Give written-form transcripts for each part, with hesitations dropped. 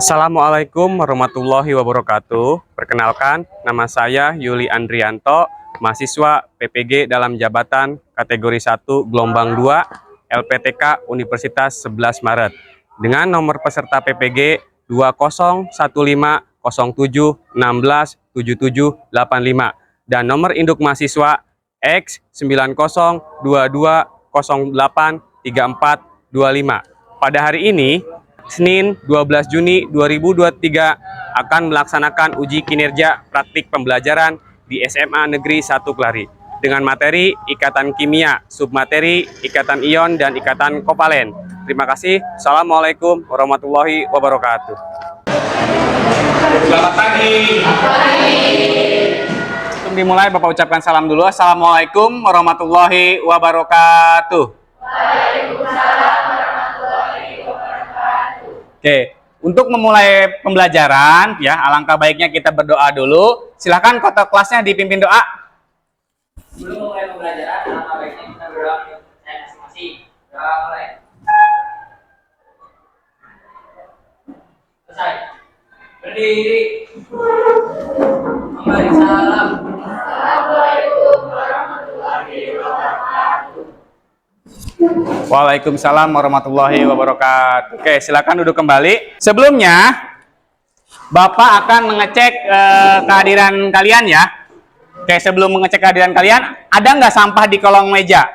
Assalamualaikum warahmatullahi wabarakatuh. Perkenalkan, nama saya Yuli Andrianto, mahasiswa PPG dalam jabatan kategori 1 gelombang 2 LPTK Universitas 11 Maret dengan nomor peserta PPG 201507167785 dan nomor induk mahasiswa X9022083425. Pada hari ini Senin 12 Juni 2023 akan melaksanakan uji kinerja praktik pembelajaran di SMA Negeri 1 Kelari dengan materi ikatan kimia, submateri ikatan ion dan ikatan kovalen. Terima kasih. Assalamualaikum warahmatullahi wabarakatuh. Selamat pagi. Sebelum dimulai, Bapak ucapkan salam dulu. Assalamualaikum warahmatullahi wabarakatuh. Waalaikumsalam. Oke, untuk memulai pembelajaran, ya, alangkah baiknya kita berdoa dulu. Silakan kota kelasnya dipimpin doa. Sebelum mulai pembelajaran, alangkah baiknya kita berdoa untuk saya masing-masing. Doa mulai. Selesai. Berdiri. Memberi salam. Assalamualaikum warahmatullahi wabarakatuh. Waalaikumsalam warahmatullahi wabarakatuh. Oke, silakan duduk kembali. Sebelumnya, Bapak akan mengecek kehadiran kalian ya. Oke, sebelum mengecek kehadiran kalian, ada nggak sampah di kolong meja?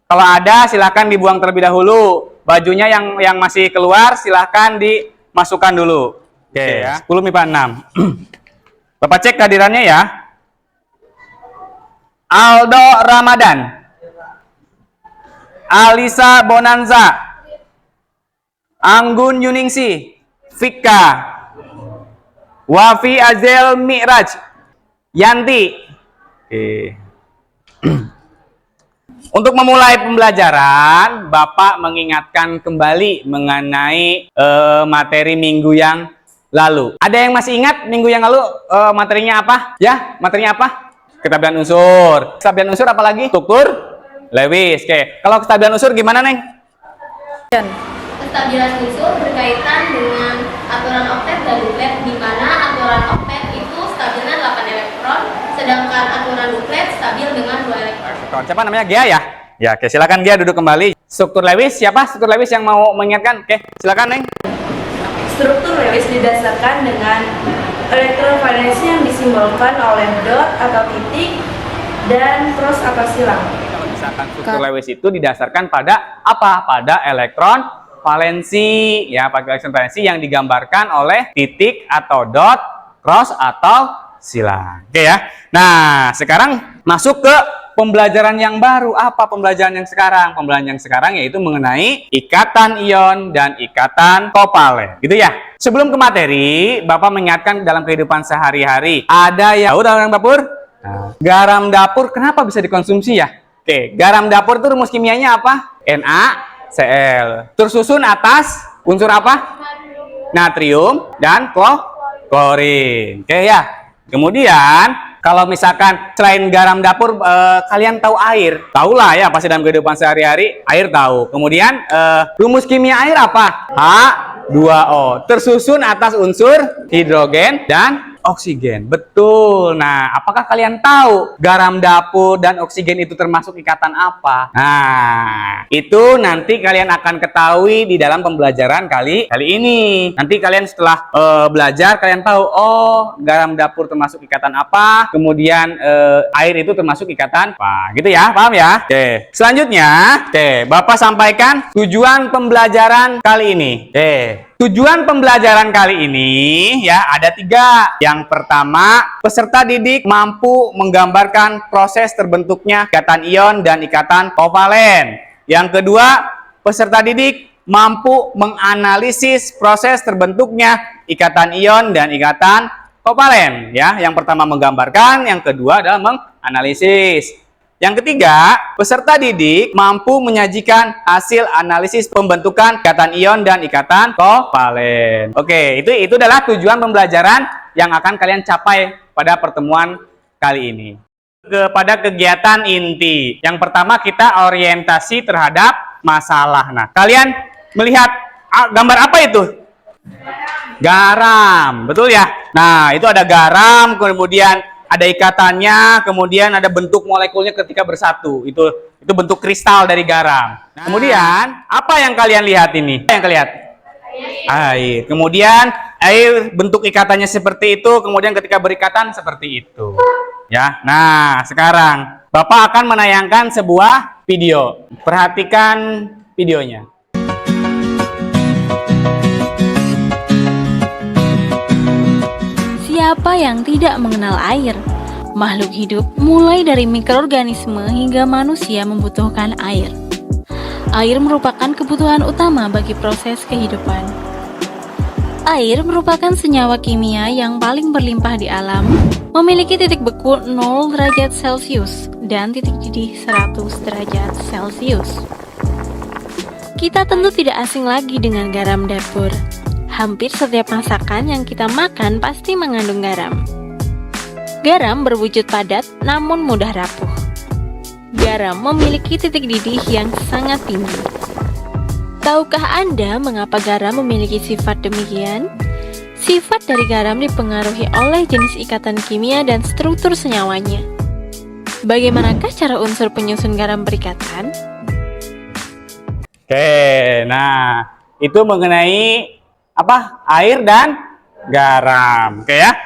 Kalau ada, silakan dibuang terlebih dahulu. Bajunya yang masih keluar, silakan dimasukkan dulu. Oke, ya. 10 MIPA 6. Bapak cek kehadirannya ya. Aldo Ramadan, Alisa Bonanza, Anggun Yuningsi, Vika, Wafi Azel Mi'raj, Yanti. Oke. Untuk memulai pembelajaran, Bapak mengingatkan kembali mengenai materi minggu yang lalu. Ada yang masih ingat minggu yang lalu materinya apa? Ya, materinya apa? Kestabilan unsur. Kestabilan unsur apa lagi? Struktur Lewis. Oke, kalau kestabilan unsur gimana, Neng? Kestabilan unsur berkaitan dengan aturan oktet dan duplet, di mana aturan oktet itu stabilnya 8 elektron, sedangkan aturan duplet stabil dengan 2 elektron. Siapa namanya? Gia ya? Ya, oke, silakan Gia duduk kembali. Struktur Lewis, siapa struktur Lewis yang mau mengingatkan? Oke, silakan, Neng. Struktur Lewis didasarkan dengan elektron valensi yang disimbolkan oleh dot atau titik dan cross atau silang. Misalkan struktur Lewis itu didasarkan pada apa? Pada elektron valensi, ya, pada elektron valensi yang digambarkan oleh titik atau dot, cross atau silang. Oke ya. Nah, sekarang masuk ke pembelajaran yang baru. Apa pembelajaran yang sekarang? Pembelajaran yang sekarang yaitu mengenai ikatan ion dan ikatan kovalen. Gitu ya. Sebelum ke materi, Bapak mengingatkan dalam kehidupan sehari-hari ada yang tahu dalam dapur? Nah, garam dapur kenapa bisa dikonsumsi ya? Oke, garam dapur itu rumus kimianya apa? NaCl. Tersusun atas unsur apa? Natrium dan klorin. Oke ya. Kemudian kalau misalkan selain garam dapur, kalian tahu air? Tahu lah ya, pasti dalam kehidupan sehari-hari air tahu. Kemudian rumus kimia air apa? H2O. Tersusun atas unsur hidrogen dan oksigen. Betul. Nah, apakah kalian tahu garam dapur dan oksigen itu termasuk ikatan apa? Nah, itu nanti kalian akan ketahui di dalam pembelajaran kali ini. Nanti kalian setelah belajar, kalian tahu, oh, garam dapur termasuk ikatan apa, kemudian air itu termasuk ikatan apa. Gitu ya, paham ya? Oke. Selanjutnya, Bapak sampaikan tujuan pembelajaran kali ini. Tujuan pembelajaran kali ini ya ada 3. Yang pertama, peserta didik mampu menggambarkan proses terbentuknya ikatan ion dan ikatan kovalen. Yang kedua, peserta didik mampu menganalisis proses terbentuknya ikatan ion dan ikatan kovalen. Ya, yang pertama menggambarkan, yang kedua adalah menganalisis. Yang ketiga, peserta didik mampu menyajikan hasil analisis pembentukan ikatan ion dan ikatan kovalen. Oke, itu adalah tujuan pembelajaran yang akan kalian capai pada pertemuan kali ini. Kepada kegiatan inti. Yang pertama kita orientasi terhadap masalah. Nah, kalian melihat gambar apa itu? Garam, betul ya? Nah, itu ada garam, kemudian ada ikatannya, kemudian ada bentuk molekulnya ketika bersatu. Itu bentuk kristal dari garam. Nah, kemudian apa yang kalian lihat ini? Apa yang kalian lihat? Air. Kemudian air bentuk ikatannya seperti itu, kemudian ketika berikatan seperti itu. Ya. Nah, sekarang Bapak akan menayangkan sebuah video. Perhatikan videonya. Siapa yang tidak mengenal air? Makhluk hidup mulai dari mikroorganisme hingga manusia membutuhkan air. Air merupakan kebutuhan utama bagi proses kehidupan. Air merupakan senyawa kimia yang paling berlimpah di alam, memiliki titik beku 0 derajat Celcius dan titik didih 100 derajat Celcius. Kita tentu tidak asing lagi dengan garam dapur. Hampir setiap masakan yang kita makan pasti mengandung garam. Garam berwujud padat namun mudah rapuh. Garam memiliki titik didih yang sangat tinggi. Tahukah Anda mengapa garam memiliki sifat demikian? Sifat dari garam dipengaruhi oleh jenis ikatan kimia dan struktur senyawanya. Bagaimanakah cara unsur penyusun garam berikatan? Oke, nah itu mengenai apa? Air dan garam. Oke ya.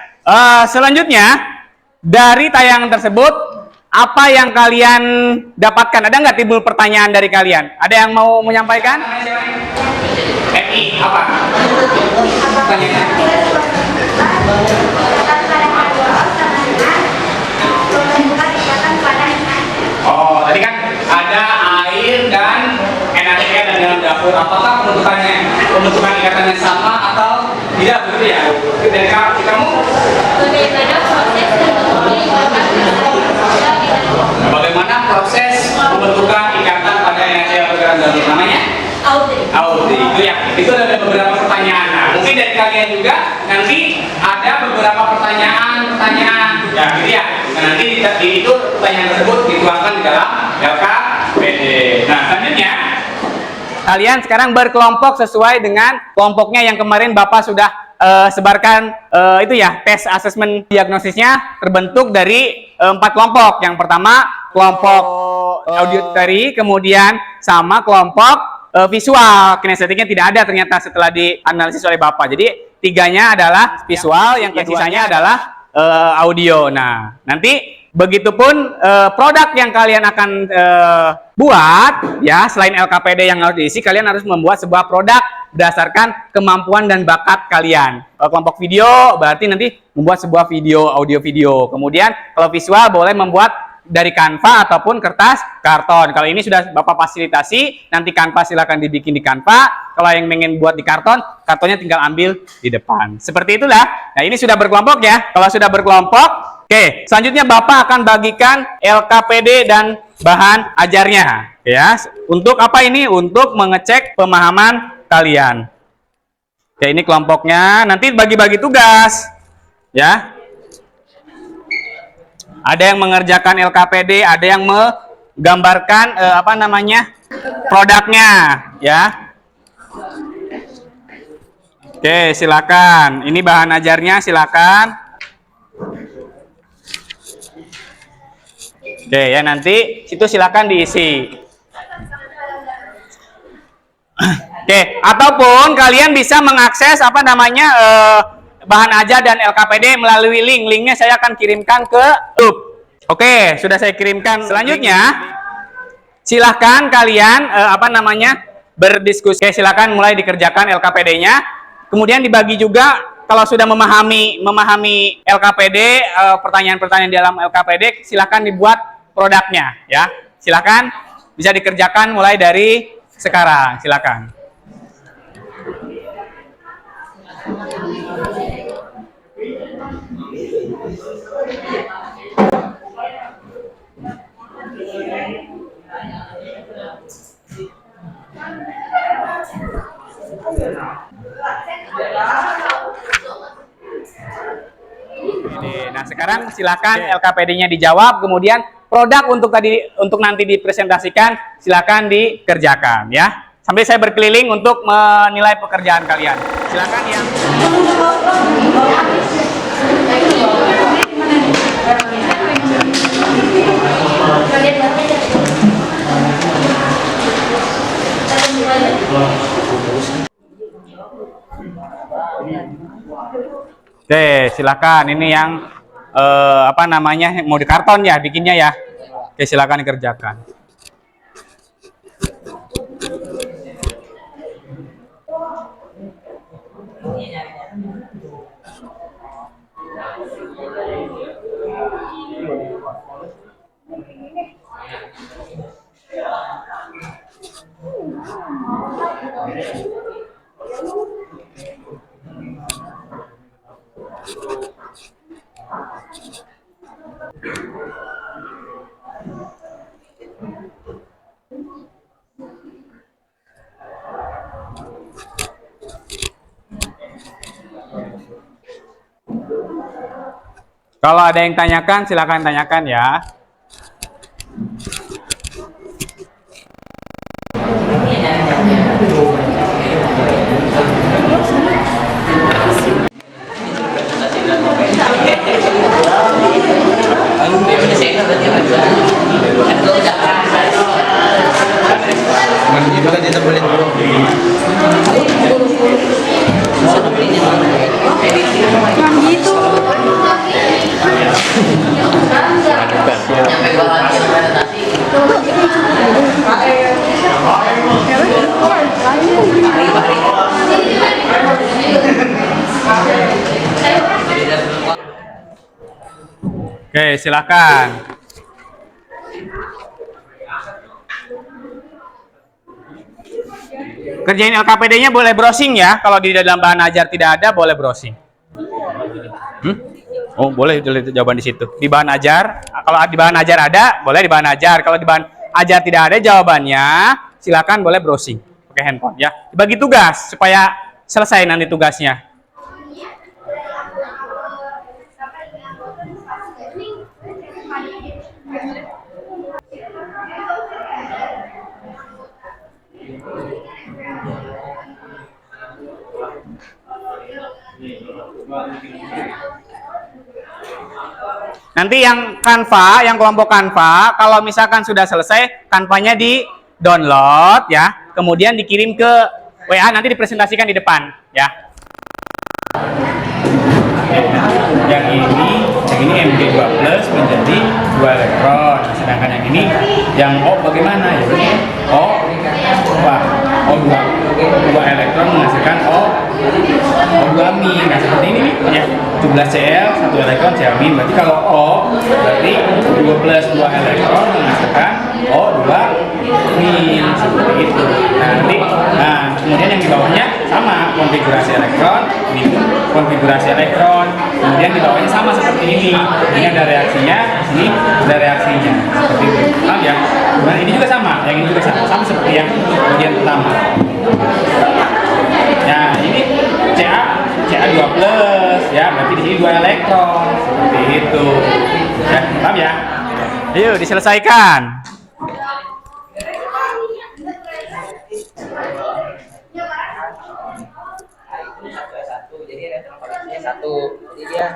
Selanjutnya dari tayangan tersebut apa yang kalian dapatkan? Ada nggak timbul pertanyaan dari kalian? Ada yang mau menyampaikan? Apa? Pertanyaannya. Oh, tadi kan ada air dan NaCl dan dalam dapur. Apakah pembentukan ikatannya sama atau tidak begitu ya? Dari kamu? Bagaimana proses pembentukan ikatan pada NaCl bergerak dalam namanya? Audi. Itu ada beberapa pertanyaan. Nah, mungkin dari kalian juga nanti ada beberapa pertanyaan. Ya, gitu ya. Nah, nanti itu pertanyaan tersebut dituangkan di dalam LKPD. Nah, selanjutnya kalian sekarang berkelompok sesuai dengan kelompoknya yang kemarin Bapak sudah sebarkan itu ya, tes asesmen diagnosisnya terbentuk dari 4 kelompok. Yang pertama kelompok auditory, kemudian sama kelompok visual. Kinestetiknya tidak ada ternyata setelah dianalisis oleh Bapak. Jadi 3-nya adalah visual, yang sisanya adalah audio. Nah, nanti begitupun produk yang kalian akan buat ya, selain LKPD yang harus diisi, kalian harus membuat sebuah produk berdasarkan kemampuan dan bakat kalian. Kelompok video berarti nanti membuat sebuah video, audio video. Kemudian kalau visual boleh membuat dari Canva ataupun kertas karton. Kalau ini sudah Bapak fasilitasi, nanti Canva silakan dibikin di Canva. Kalau yang ingin buat di karton, kartonnya tinggal ambil di depan. Seperti itulah. Nah, ini sudah berkelompok ya. Kalau sudah berkelompok, oke, selanjutnya Bapak akan bagikan LKPD dan bahan ajarnya ya. Untuk apa ini? Untuk mengecek pemahaman kalian. Oke, ini kelompoknya. Nanti bagi-bagi tugas ya. Ada yang mengerjakan LKPD, ada yang menggambarkan produknya ya. Oke, silakan. Ini bahan ajarnya, silakan. Oke ya, nanti situ silakan diisi. Oke, ataupun kalian bisa mengakses bahan ajar dan LKPD melalui linknya saya akan kirimkan ke grup. Oke, sudah saya kirimkan. Selanjutnya silahkan kalian berdiskusi. Oke, silahkan mulai dikerjakan LKPD-nya. Kemudian dibagi juga kalau sudah memahami LKPD, pertanyaan-pertanyaan di dalam LKPD, silahkan dibuat produknya ya. Silahkan bisa dikerjakan mulai dari sekarang. Silakan. Nah, sekarang silakan LKPD-nya dijawab, kemudian produk untuk nanti dipresentasikan silakan dikerjakan ya. Sambil saya berkeliling untuk menilai pekerjaan kalian. silakan yang Oke, silakan. Ini yang apa namanya, mau di karton ya bikinnya ya. Oke, silakan dikerjakan. Kalau ada yang tanyakan, silakan tanyakan ya. Oke, silakan. Kerjain LKPD-nya boleh browsing ya. Kalau di dalam bahan ajar tidak ada, boleh browsing. Oh, boleh jawaban di situ. Di bahan ajar, kalau di bahan ajar ada, boleh di bahan ajar. Kalau di bahan ajar tidak ada jawabannya, silakan boleh browsing pakai handphone ya. Bagi tugas supaya selesai nanti tugasnya. Nanti yang Canva, yang kelompok Canva, kalau misalkan sudah selesai, Canva-nya di download ya, kemudian dikirim ke WA, nanti dipresentasikan di depan ya. Yang ini MG2 plus menjadi 2 elektron, sedangkan yang ini yang O bagaimana ya? O2 elektron menghasilkan O2 min. Nah, seperti ini ya. 17Cl 1 elektron Cl min. Berarti kalau O berarti 2 plus 2 elektron menghasilkan O2 min, seperti itu. Nah, kemudian yang di bawahnya sama konfigurasi elektron, ini pun konfigurasi elektron. Kemudian di bawahnya sama seperti ini. Ini ada reaksinya, ini ada reaksinya. Seperti itu. Paham ya? Kemudian ini juga sama, yang ini juga sama seperti yang bagian pertama. Nah, ini Ca2 plus ya, berarti di sini 2 elektron. Seperti itu. Ya, paham ya? Ayo diselesaikan. Jadi elektron valensinya 1. Jadi dia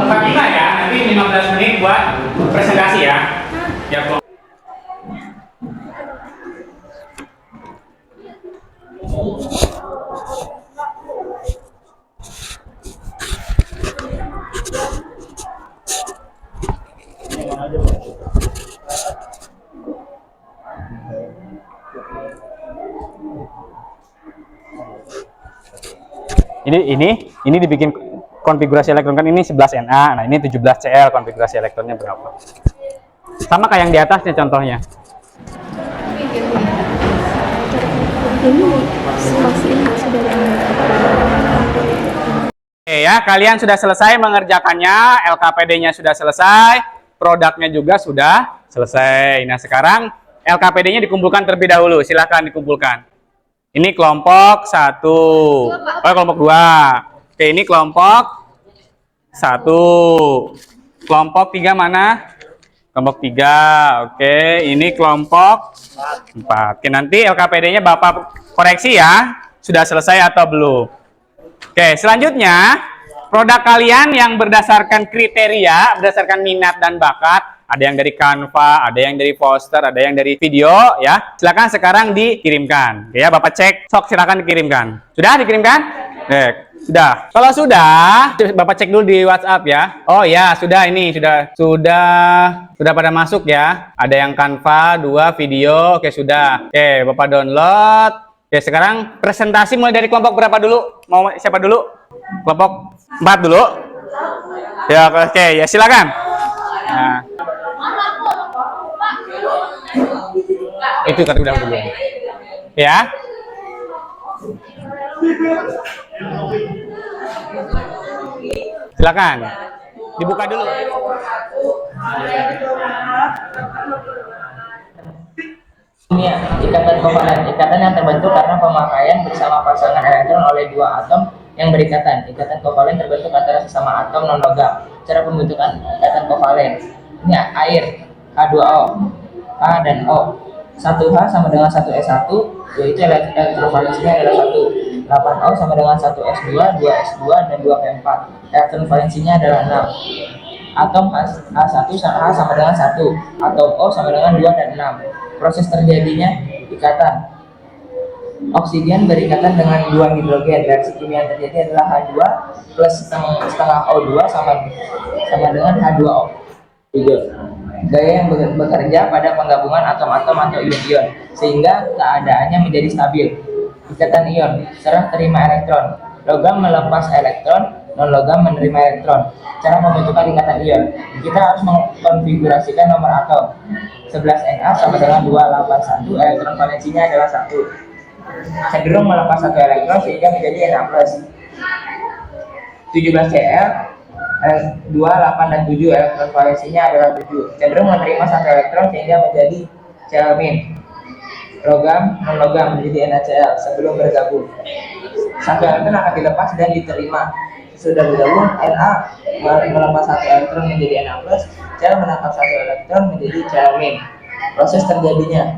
Fatima ya, nanti 15 menit buat presentasi ya. Ya, ini dibikin konfigurasi elektron kan, ini 11 Na, nah ini 17 Cl, konfigurasi elektronnya berapa? Sama kayak yang di atasnya contohnya. Ini masih sudah. Oke ya, kalian sudah selesai mengerjakannya, LKPD-nya sudah selesai, produknya juga sudah selesai. Nah, sekarang LKPD-nya dikumpulkan terlebih dahulu. Silahkan dikumpulkan. Ini kelompok 1. Oh, kelompok 2. Oke, ini kelompok 1. Kelompok 3 mana? Kelompok 3. Oke, ini kelompok 4. Oke, nanti LKPD-nya Bapak koreksi ya. Sudah selesai atau belum? Oke, selanjutnya produk kalian yang berdasarkan kriteria, berdasarkan minat dan bakat, ada yang dari Canva, ada yang dari poster, ada yang dari video, ya. Silakan sekarang dikirimkan. Oke, ya, Bapak cek, sok silakan dikirimkan. Sudah dikirimkan? Sudah. Kalau sudah, Bapak cek dulu di WhatsApp ya. Oh ya, sudah ini, sudah pada masuk ya. Ada yang Canva, 2 video, oke sudah. Oke, Bapak download. Oke, sekarang presentasi mulai dari kelompok berapa dulu? Mau siapa dulu? Kelompok 4 dulu? Ya, oke, ya silakan. Nah. Itu tadi udah dulu. Ya. Silakan. Dibuka dulu. Ini ikatan kovalen, ikatan yang terbentuk karena pemakaian bersama pasangan elektron oleh 2 atom yang berikatan. Ikatan kovalen terbentuk antara sesama atom non-logam. Cara pembentukan ikatan kovalen. Ini air, H2O, H dan O. 1H sama dengan 1S1, yaitu elektrovalensinya adalah 1. 8O sama dengan 1S2, 2S2, dan 2P4. Elektrovalensinya adalah 6. Atom H1 sama dengan 1. Atom O sama dengan 2 dan 6. Proses terjadinya ikatan. Oksigen berikatan dengan 2 hidrogen. Reaksi kimia yang terjadi adalah H2 plus setengah O2 sama dengan H2O. Gaya yang bekerja pada penggabungan atom-atom atau ion-ion, sehingga keadaannya menjadi stabil. Ikatan ion, serah terima elektron. Logam melepas elektron, non-logam menerima elektron. Cara pembentukan ikatan ion. Kita harus mengkonfigurasikan nomor atom. 11Na sama dengan 281, elektron valensinya adalah 1. Cenderung melepas 1 elektron sehingga menjadi Na+. 17Cl, 2, 8, dan 7, elektron valensinya adalah 7. Cenderung menerima 1 elektron sehingga menjadi Cl-. Logam, non-logam menjadi NaCl sebelum bergabung. 1 elektron akan dilepas dan diterima. Sudah bergabung, Na melepas 1 elektron menjadi Na+, Cl menangkap 1 elektron menjadi Cl-. Proses terjadinya,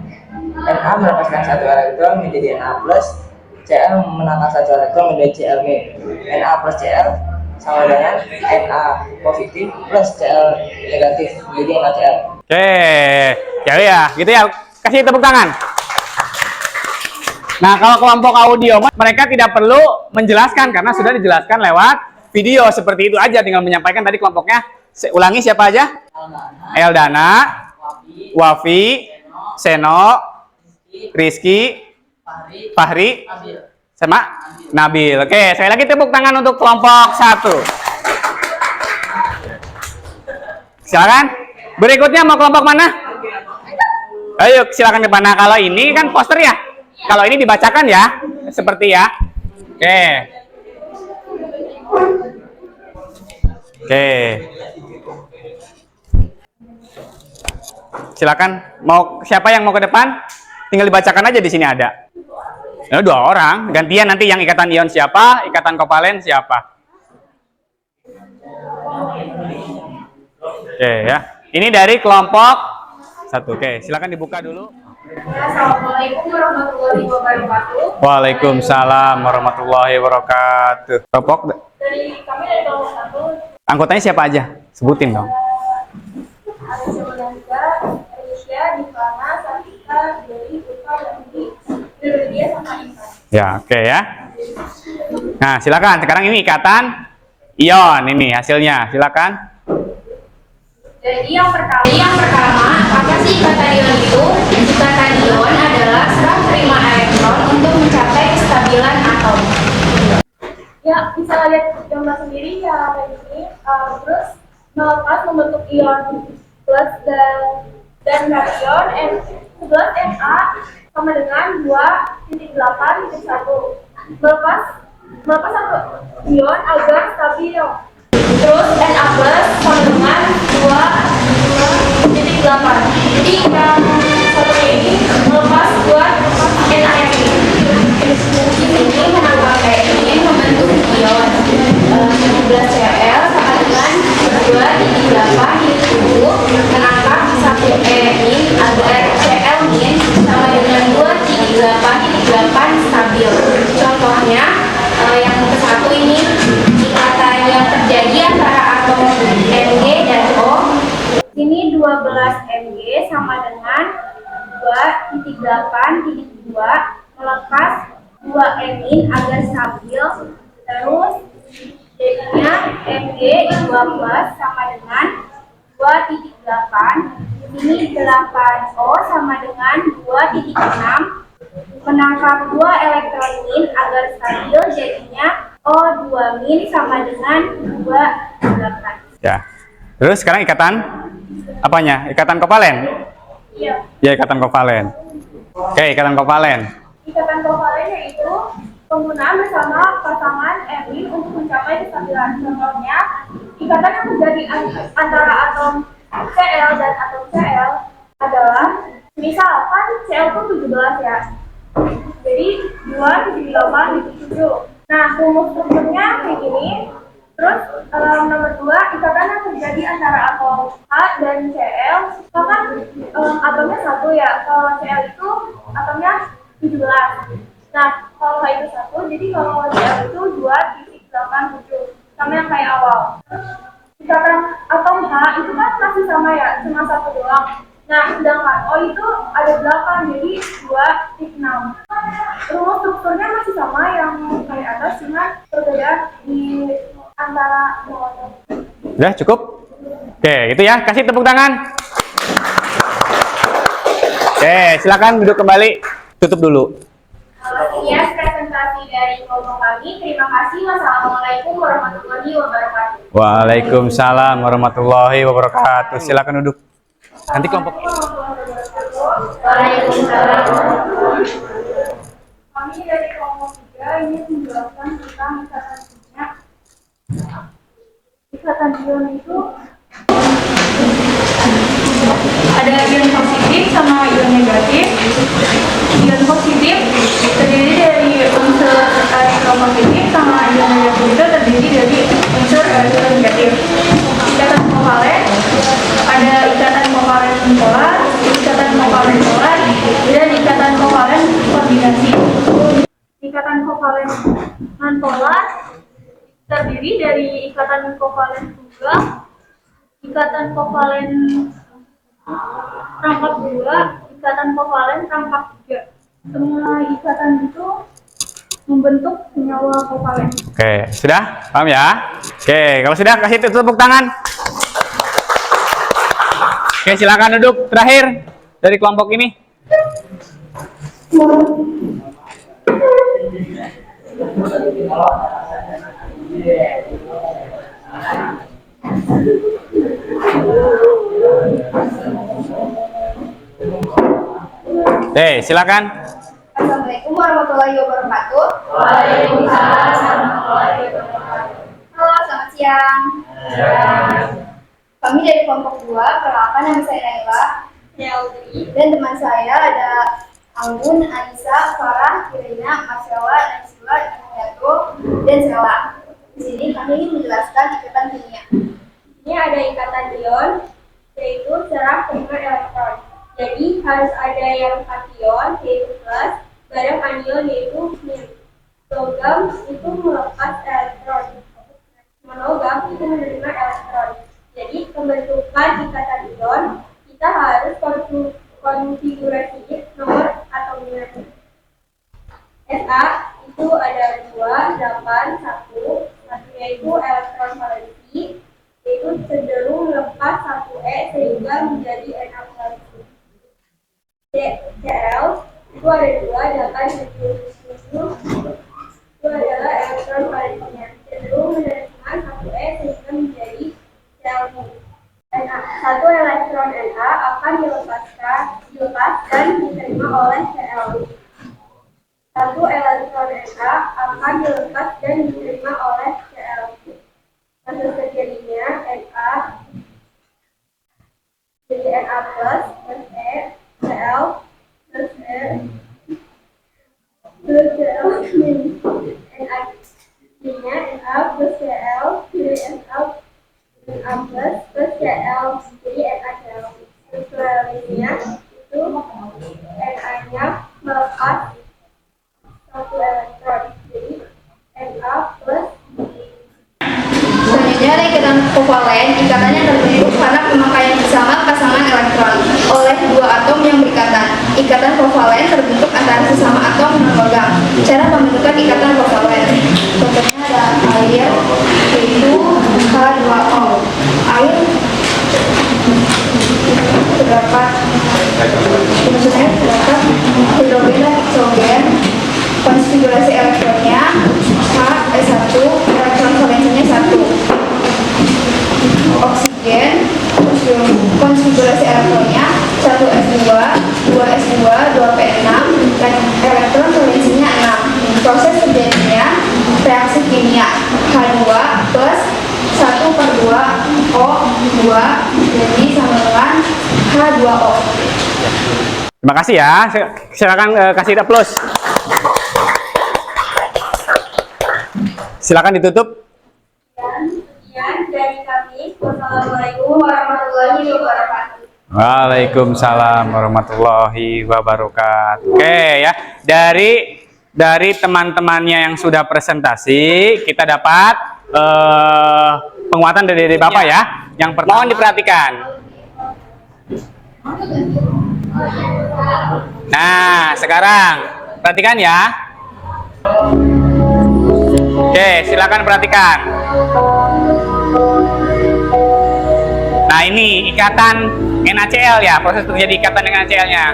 Na melepaskan 1 elektron menjadi Na+, Cl menangkap 1 elektron menjadi Cl-. Na plus Cl sama dengan Na positif plus Cl negatif menjadi NaCl. Oke, ya, gitu ya. Kasih tepuk tangan. Nah, kalau kelompok audio, mereka tidak perlu menjelaskan karena sudah dijelaskan lewat video. Seperti itu aja, tinggal menyampaikan tadi kelompoknya. Ulangi siapa aja? Eldana, Wafi, Seno, Rizky, Fahri, sama Nabil. Oke, sekali lagi tepuk tangan untuk kelompok 1. Silakan. Berikutnya mau kelompok mana? Ayo, silakan ke mana. Kalau ini kan poster ya. Kalau ini dibacakan ya, seperti ya. Oke. Oke. Silakan. Mau siapa yang mau ke depan? Tinggal dibacakan aja, di sini ada. Nah, 2 orang. Gantian nanti yang ikatan ion siapa, ikatan kovalen siapa. Oke ya. Ini dari kelompok 1. Oke, silakan dibuka dulu. Assalamualaikum warahmatullahi wabarakatuh. Waalaikumsalam warahmatullahi wabarakatuh. Kelompok Kami dari kelompok 1. anggotanya siapa aja? Sebutin dong. Ada Sebenarnya, Alicia, Divana, Safika, Dewi, Ufa, Yandi, Nurudia, sama Intan. Ya, oke ya. Nah, silakan. Sekarang ini ikatan ion ini hasilnya. Silakan. Jadi yang pertama, apa sih ikatan ion itu? Ikatan ion adalah serah terima elektron untuk mencapai kestabilan atom. Ya, bisa lihat gambar sendiri ya kayak gini. Terus melepas membentuk ion plus dan kation 11Na sama dengan 2.8.1. Melepas satu ion agar stabil. Terus Na plus sama dengan 2.8. Jadi yang satunya ini melepas buat Na ini. Ini menambah ini membentuk ion 17Cl sama dengan 2.8 menangkap 1E min agar Cl min sama dengan 2.8 stabil. Contohnya yang ke satu ini ikatan yang terjadi antara atom Mg dan O. Ini 12 Mg sama dengan 2.8.2 melepas 2 emin agar stabil. Terus jadinya Mg 12 sama dengan 2.8. Ini 8O sama dengan 2.6 menangkap 2 elektron min agar stabil, jadinya O2 min sama dengan 2.8. Ya. Terus sekarang ikatan apanya? Ikatan kovalen? Iya. Ya, ikatan kovalen. Oke, ikatan kovalen. Ikatan kovalen yaitu penggunaan bersama pasangan emin untuk mencapai kestabilan. Contohnya, ikatan yang terjadi antara atom Cl dan atom Cl adalah, misalkan Cl itu 17 ya. Jadi 2.8 7. Nah, rumus strukturnya kayak gini. Terus nomor 2, ikatan yang terjadi antara atom H dan Cl, kan atomnya 1 ya. Kalau Cl itu atomnya 17. Nah, kalau H itu 1, jadi kalau Cl itu 2.87. Sama yang kayak awal. Ikatan atom H itu kan masih sama ya, cuma 1 doang. Nah, sedangkan O itu ada 8, jadi 2.6. Rumus strukturnya masih sama yang kayak atas, cuma perbedaan di antara molekul. Udah cukup? Oke, itu ya. Kasih tepuk tangan. Oke, silakan duduk kembali. Tutup dulu. Sekian presentasi dari kelompok kami. Terima kasih. Wassalamualaikum warahmatullahi wabarakatuh. Waalaikumsalam warahmatullahi wabarakatuh. Silakan duduk. Nanti kelompok. Waalaikumsalam. Kami dari kelompok 3 ini menjelaskan tentang ikatan kimia. Ikatan ion itu ada ion positif sama ion negatif. Ion positif terdiri dari unsur elektropositif sama ion negatif itu terdiri dari unsur elektronegatif. Ikatan kovalen ada ikatan kovalen polar, ikatan kovalen polar, dan ikatan kovalen koordinasi. Ikatan kovalen nonpolar terdiri dari ikatan kovalen tunggal, ikatan kovalen rangkap 2, ikatan kovalen rangkap 3. Semua ikatan itu membentuk senyawa kovalen. Oke, sudah? Paham ya? Oke, kalau sudah kasih tepuk tangan. Oke, silakan duduk. Terakhir dari kelompok ini. Silakan. Assalamualaikum warahmatullahi wabarakatuh. Waalaikumsalam warahmatullahi wabarakatuh. Halo, selamat siang. Kami dari kelompok 2, perkenalkan nama saya Naila, Audrey, dan teman saya ada Anggun, Anissa, Farah, Kirina, Masyawa, Nasila, Inayato, dan Sela. Di sini kami ingin menjelaskan ikatan kimia. Ini ada ikatan ion, yaitu cerah dengan elektron. Jadi harus ada yang kation, yaitu plus, barang anion, yaitu min. Logam itu melepas elektron. Monogam itu menerima elektron. Jadi pembentukan ikatan ion kita harus konfigurasi nomor atomnya. Sa itu ada 2, 8, 1. Satunya itu elektron valensi, yaitu cenderung melepas 1E sehingga menjadi Na valensi. Cl itu ada 2, 8, 7. Itu adalah elektron valensinya, cenderung menerima 1E sehingga menjadi Cl. Satu elektron Na akan dilepas dan diterima oleh Cl. Nya Na plus Cl jadi Na plus Cl jadi NaCl. Selanjutnya itu Na-nya melepas satu elektron jadi Na plus. Selanjutnya ada ikatan kovalen. Ikatannya terbentuk karena pemakaian bersama pasangan elektron oleh dua atom yang berikatan. Ikatan kovalen terbentuk antara sesama atom non-logam. Cara pembentukan ikatan kovalen. Contohnya ada air, yaitu H2O. Air terdapat hidrogen dan oksogen. Konfigurasi elektronnya H1, elektron valensinya 1. Oksigen, konfigurasi elektronnya 1s2, 2s2, 2p6, dan elektron valensinya 6. Proses terjadinya reaksi kimia H2 plus 1/2O2 jadi sama dengan H2O. Terima kasih ya. Silakan kasih plus. Silakan ditutup. Sekian dari kami. Wassalamualaikum warahmatullahi wabarakatuh. Waalaikumsalam warahmatullahi wabarakatuh. Oke ya, dari teman-temannya yang sudah presentasi, kita dapat penguatan dari Bapak ya. Yang pertama, mohon diperhatikan. Nah, sekarang perhatikan ya. Oke, silakan perhatikan. Nah, ini ikatan NaCl ya, proses terjadi ikatan dengan NaCl-nya.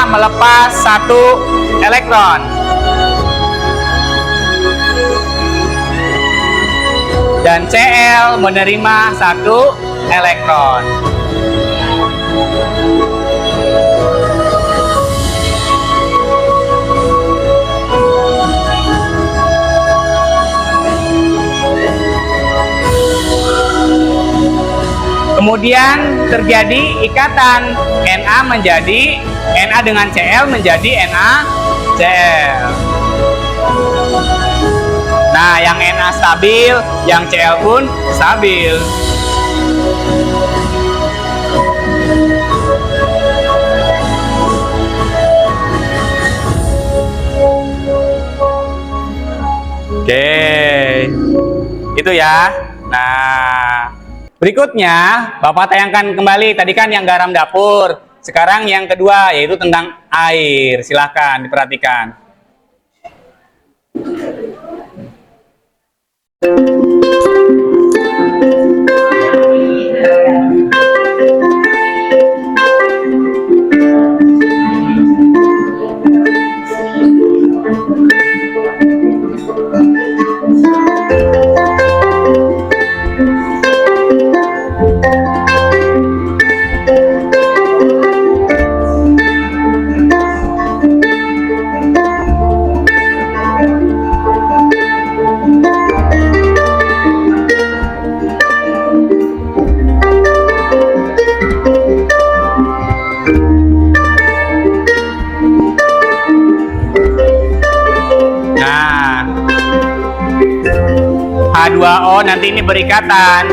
Melepas satu elektron dan Cl menerima satu elektron. Kemudian terjadi ikatan Na menjadi Na dengan Cl menjadi NaCl. Nah, yang Na stabil, yang Cl pun stabil. Oke, itu ya. Nah, berikutnya Bapak tayangkan kembali. Tadi kan yang garam dapur. Sekarang yang kedua yaitu tentang air. Silahkan diperhatikan. H2O nanti ini berikatan.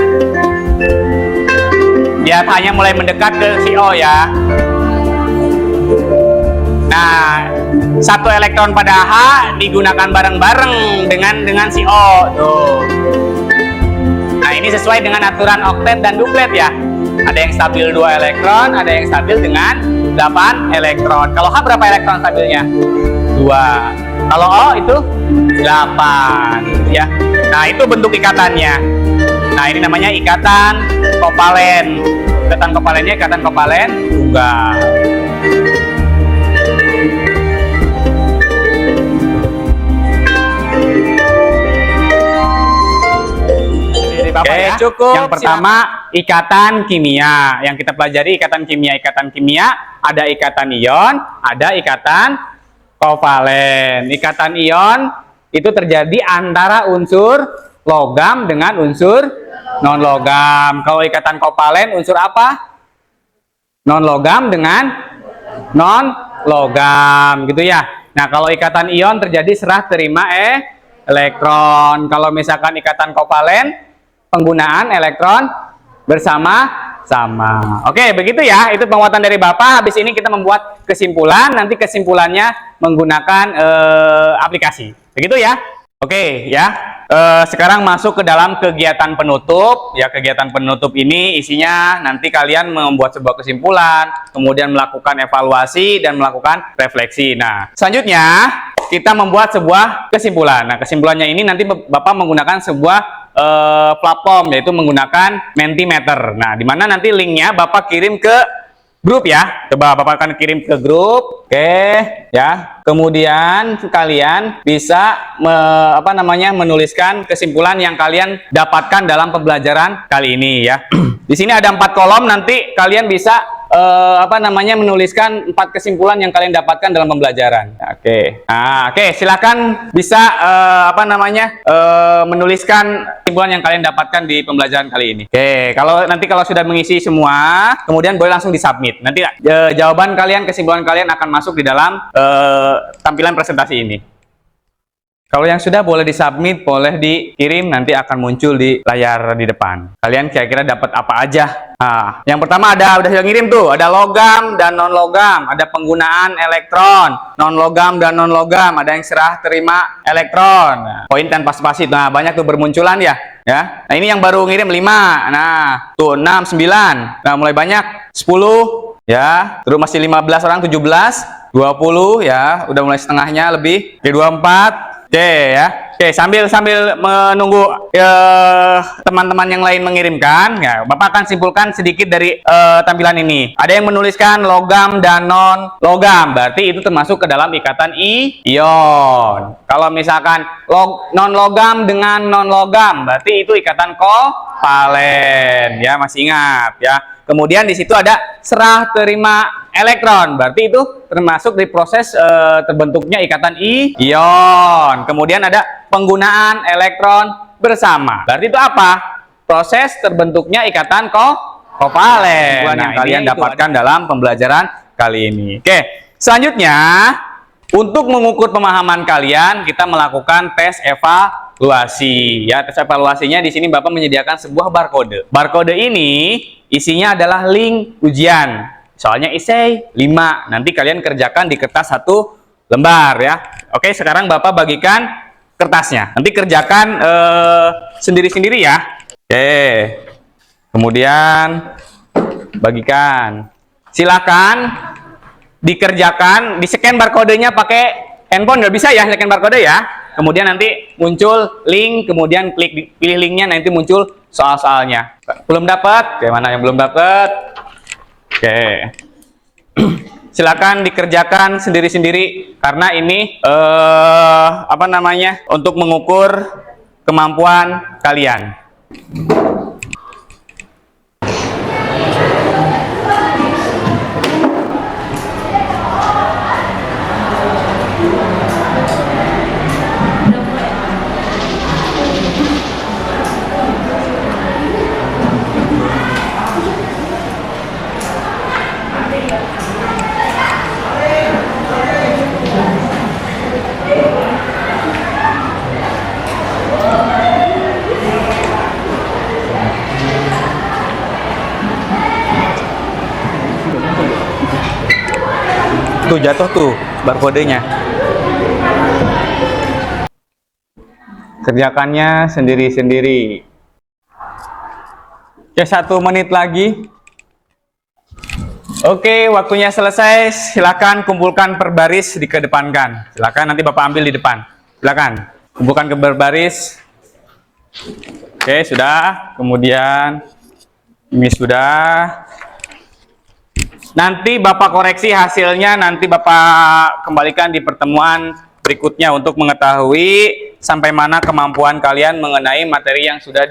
Dia hanya mulai mendekat ke si O ya. Nah, satu elektron pada H digunakan bareng-bareng dengan si O. Tuh. Nah, ini sesuai dengan aturan oktet dan duplet ya. Ada yang stabil 2 elektron, ada yang stabil dengan 8 elektron. Kalau H berapa elektron stabilnya? 2. Kalau O itu 8 ya. Nah, itu bentuk ikatannya. Nah, ini namanya ikatan kovalen. Ikatan kovalennya ikatan kovalen tunggal. Bapak ya. Cukup. Yang pertama ikatan kimia. Yang kita pelajari ikatan kimia. Ikatan kimia ada ikatan ion, ada ikatan kovalen. Ikatan ion itu terjadi antara unsur logam dengan unsur non logam. Kalau ikatan kovalen unsur apa? Non logam dengan non logam gitu ya. Nah, kalau ikatan ion terjadi serah terima elektron. Kalau misalkan ikatan kovalen penggunaan elektron bersama-sama. Oke, begitu ya. Itu penguatan dari Bapak. Habis ini kita membuat kesimpulan. Nanti kesimpulannya menggunakan aplikasi. Begitu ya. Oke, ya. Sekarang masuk ke dalam kegiatan penutup. Ya, kegiatan penutup ini isinya nanti kalian membuat sebuah kesimpulan, kemudian melakukan evaluasi dan melakukan refleksi. Nah, selanjutnya kita membuat sebuah kesimpulan. Nah, kesimpulannya ini nanti Bapak menggunakan sebuah platform, yaitu menggunakan Mentimeter. Nah, di mana nanti linknya Bapak kirim ke grup ya. Coba Bapak akan kirim ke grup. Oke, ya. Kemudian kalian bisa menuliskan kesimpulan yang kalian dapatkan dalam pembelajaran kali ini ya. Di sini ada 4 kolom, nanti kalian bisa menuliskan 4 kesimpulan yang kalian dapatkan dalam pembelajaran. Oke. Nah, oke, silakan bisa menuliskan kesimpulan yang kalian dapatkan di pembelajaran kali ini. Oke, kalau sudah mengisi semua, kemudian boleh langsung disubmit. Nanti jawaban kalian, kesimpulan kalian akan masuk di dalam tampilan presentasi ini. Kalau yang sudah boleh disubmit, boleh dikirim, nanti akan muncul di layar di depan. Kalian kira-kira dapat apa aja? Nah, yang pertama udah ngirim tuh, ada logam dan non logam, ada penggunaan elektron, non logam dan non logam, ada yang serah terima elektron, poin tanpa spasi. Nah, banyak tuh bermunculan ya. Nah, ini yang baru ngirim 5. Nah, tuh 6, 9. Nah, mulai banyak 10 ya. Terus masih 15 orang, 17, 20 ya, udah mulai setengahnya lebih. Oke, 24. Oke ya. Oke, sambil menunggu teman-teman yang lain mengirimkan, ya, Bapak akan simpulkan sedikit dari tampilan ini. Ada yang menuliskan logam dan non logam, berarti itu termasuk ke dalam ikatan ion. Kalau misalkan non logam dengan non logam, berarti itu ikatan kovalen. Ya, masih ingat ya. Kemudian di situ ada serah terima elektron, berarti itu termasuk di proses terbentuknya ikatan ion. Kemudian ada penggunaan elektron bersama, berarti itu apa? Proses terbentuknya ikatan kovalen yang kalian dapatkan dalam pembelajaran kali ini. Oke, selanjutnya untuk mengukur pemahaman kalian, kita melakukan tes evaluasi. Ya, tes evaluasinya di sini Bapak menyediakan sebuah barcode. Barcode ini isinya adalah link ujian. Soalnya essay 5. Nanti kalian kerjakan di kertas 1 lembar ya. Oke, sekarang Bapak bagikan kertasnya. Nanti kerjakan sendiri-sendiri ya. Oke. Kemudian bagikan. Silakan dikerjakan, di-scan barcode-nya pakai handphone, nggak bisa ya scan barcode ya. Kemudian nanti muncul link, kemudian pilih linknya, nanti muncul soal-soalnya. Belum dapat? Kayak mana yang belum dapat? Oke. Silakan dikerjakan sendiri-sendiri karena ini untuk mengukur kemampuan kalian. Tuh jatuh tuh barcode-nya. Kerjakannya sendiri-sendiri. Oke, 1 menit lagi. Oke, waktunya selesai. Silakan kumpulkan per baris, dikedepankan. Silakan, nanti Bapak ambil di depan. Silakan kumpulkan ke berbaris. Oke, sudah. Kemudian ini sudah. Nanti Bapak koreksi hasilnya, nanti Bapak kembalikan di pertemuan berikutnya untuk mengetahui sampai mana kemampuan kalian mengenai materi yang sudah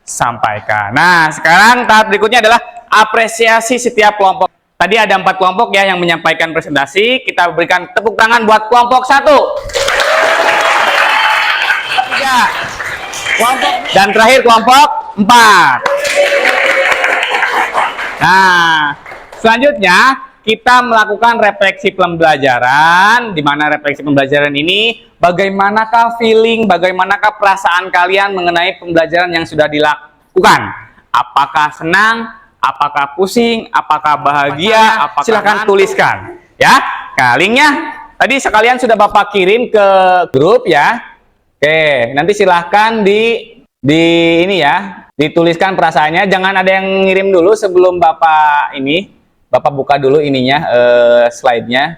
sampaikan. Nah, sekarang tahap berikutnya adalah apresiasi setiap kelompok. Tadi ada 4 kelompok ya yang menyampaikan presentasi. Kita berikan tepuk tangan buat kelompok 1. 3. Dan terakhir kelompok 4. Nah, selanjutnya kita melakukan refleksi pembelajaran, di mana refleksi pembelajaran ini bagaimanakah feeling, bagaimanakah perasaan kalian mengenai pembelajaran yang sudah dilakukan. Apakah senang, apakah pusing, apakah bahagia, apakah silahkan tuliskan. Ya, linknya tadi sekalian sudah Bapak kirim ke grup ya. Oke, nanti silahkan di ini ya, dituliskan perasaannya. Jangan ada yang ngirim dulu sebelum Bapak ini. Bapak buka dulu ininya, slide-nya.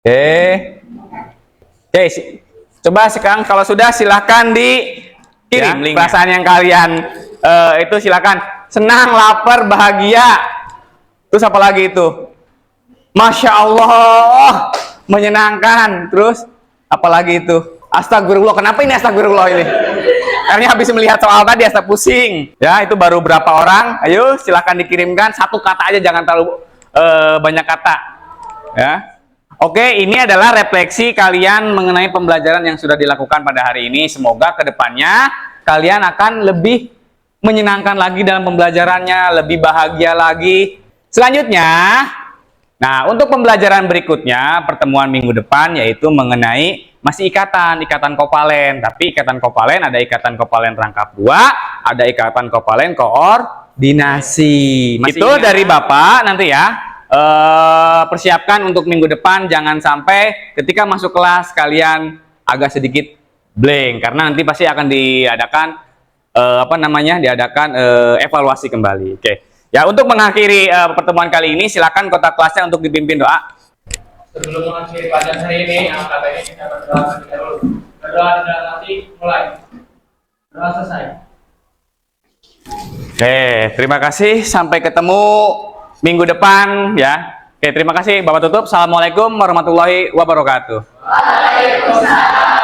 Oke, coba sekarang kalau sudah silahkan dikirim ya, perasaan yang kalian itu silahkan. Senang, lapar, bahagia. Terus apa lagi itu? Masya Allah, menyenangkan. Terus apa lagi itu? Astagfirullah. Kenapa ini astagfirullah ini? Karena habis melihat soal tadi asa pusing. Ya, itu baru berapa orang? Ayo silahkan dikirimkan. 1 kata aja, jangan terlalu banyak kata. Ya. Oke, ini adalah refleksi kalian mengenai pembelajaran yang sudah dilakukan pada hari ini. Semoga kedepannya kalian akan lebih menyenangkan lagi dalam pembelajarannya, lebih bahagia lagi. Selanjutnya, nah untuk pembelajaran berikutnya, pertemuan minggu depan yaitu mengenai masih ikatan kopalen. Tapi ikatan kopalen ada ikatan kopalen rangkap 2, ada ikatan kopalen koordinasi. Itu dari Bapak nanti ya. Persiapkan untuk minggu depan, jangan sampai ketika masuk kelas kalian agak sedikit blank, karena nanti pasti akan diadakan evaluasi kembali. Oke. Ya, untuk mengakhiri pertemuan kali ini silakan kota kelasnya untuk dipimpin doa. Sebelum mengakhiri pelajaran hari ini, katanya kita berdoa terlebih dahulu. Berdoa dan nanti mulai. Berdoa selesai. Oke, terima kasih. Sampai ketemu minggu depan ya. Oke, terima kasih. Bapak tutup. Assalamualaikum warahmatullahi wabarakatuh. Waalaikumsalam.